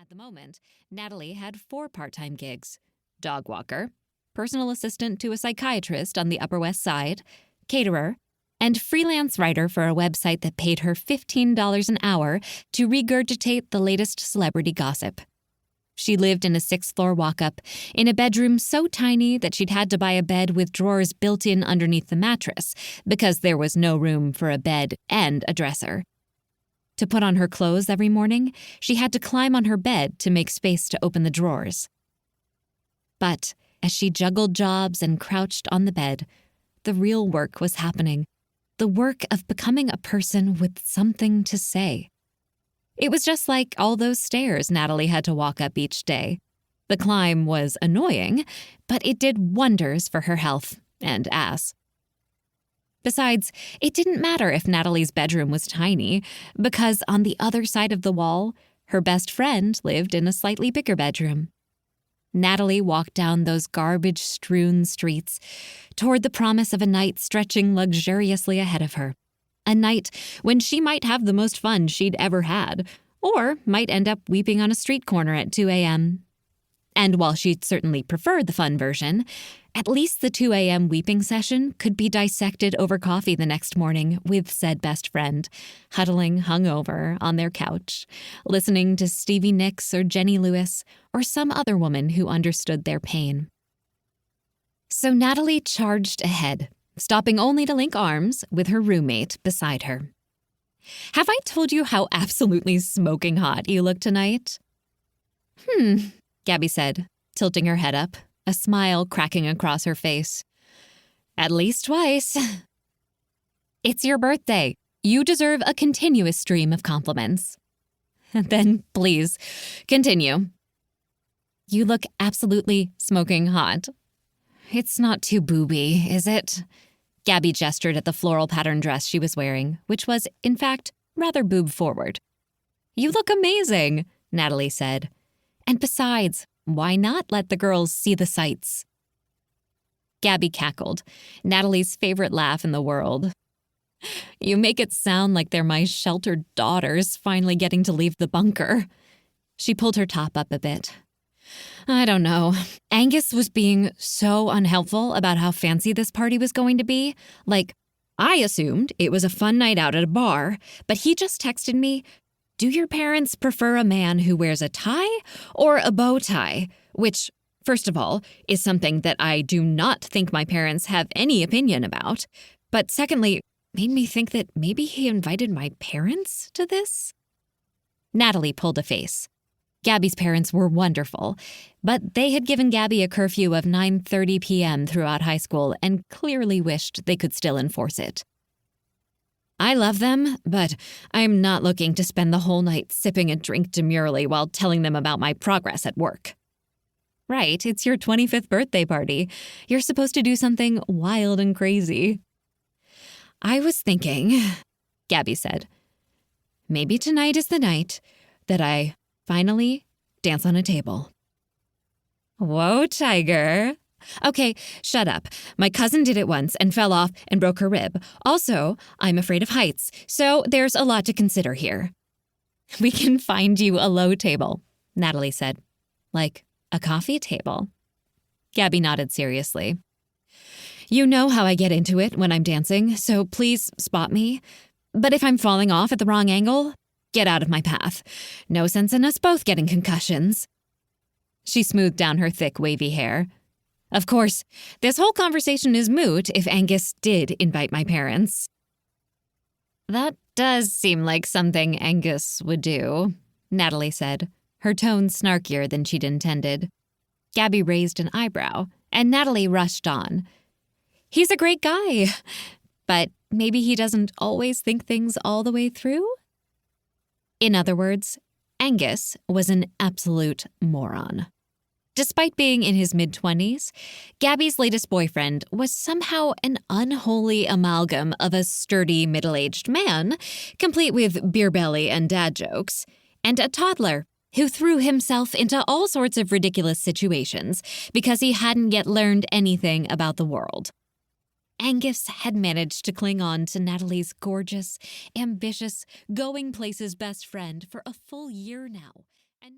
At the moment, Natalie had 4 part-time gigs: dog walker, personal assistant to a psychiatrist on the Upper West Side, caterer, and freelance writer for a website that paid her $15 an hour to regurgitate the latest celebrity gossip. She lived in a 6th-floor walk-up, in a bedroom so tiny that she'd had to buy a bed with drawers built in underneath the mattress because there was no room for a bed and a dresser. To put on her clothes every morning, she had to climb on her bed to make space to open the drawers. But as she juggled jobs and crouched on the bed, the real work was happening. The work of becoming a person with something to say. It was just like all those stairs Natalie had to walk up each day. The climb was annoying, but it did wonders for her health and ass. Besides, it didn't matter if Natalie's bedroom was tiny, because on the other side of the wall, her best friend lived in a slightly bigger bedroom. Natalie walked down those garbage-strewn streets toward the promise of a night stretching luxuriously ahead of her. A night when she might have the most fun she'd ever had, or might end up weeping on a street corner at 2 a.m. And while she'd certainly preferred the fun version, at least the 2 a.m. weeping session could be dissected over coffee the next morning with said best friend, huddling hungover on their couch, listening to Stevie Nicks or Jenny Lewis or some other woman who understood their pain. So Natalie charged ahead, stopping only to link arms with her roommate beside her. "Have I told you how absolutely smoking hot you look tonight?" Gabby said, tilting her head up, a smile cracking across her face. "At least twice." "It's your birthday. You deserve a continuous stream of compliments." "Then, please, continue." "You look absolutely smoking hot." "It's not too booby, is it?" Gabby gestured at the floral pattern dress she was wearing, which was, in fact, rather boob-forward. "You look amazing," Natalie said. "And besides, why not let the girls see the sights?" Gabby cackled, Natalie's favorite laugh in the world. "You make it sound like they're my sheltered daughters finally getting to leave the bunker." She pulled her top up a bit. "I don't know. Angus was being so unhelpful about how fancy this party was going to be. Like, I assumed it was a fun night out at a bar, but he just texted me, 'Do your parents prefer a man who wears a tie or a bow tie?' Which, first of all, is something that I do not think my parents have any opinion about. But secondly, made me think that maybe he invited my parents to this?" Natalie pulled a face. Gabby's parents were wonderful, but they had given Gabby a curfew of 9:30 p.m. throughout high school and clearly wished they could still enforce it. "I love them, but I'm not looking to spend the whole night sipping a drink demurely while telling them about my progress at work." "Right, it's your 25th birthday party. You're supposed to do something wild and crazy." "I was thinking," Gabby said, "maybe tonight is the night that I finally dance on a table." "Whoa, tiger." "Okay, shut up. My cousin did it once and fell off and broke her rib. Also, I'm afraid of heights, so there's a lot to consider here." "We can find you a low table," Natalie said. "Like a coffee table." Gabby nodded seriously. "You know how I get into it when I'm dancing, so please spot me. But if I'm falling off at the wrong angle, get out of my path. No sense in us both getting concussions." She smoothed down her thick, wavy hair. "Of course, this whole conversation is moot if Angus did invite my parents." "That does seem like something Angus would do," Natalie said, her tone snarkier than she'd intended. Gabby raised an eyebrow, and Natalie rushed on. "He's a great guy, but maybe he doesn't always think things all the way through?" In other words, Angus was an absolute moron. Despite being in his mid-20s, Gabby's latest boyfriend was somehow an unholy amalgam of a sturdy middle-aged man, complete with beer belly and dad jokes, and a toddler who threw himself into all sorts of ridiculous situations because he hadn't yet learned anything about the world. Angus had managed to cling on to Natalie's gorgeous, ambitious, going places best friend for a full year now, and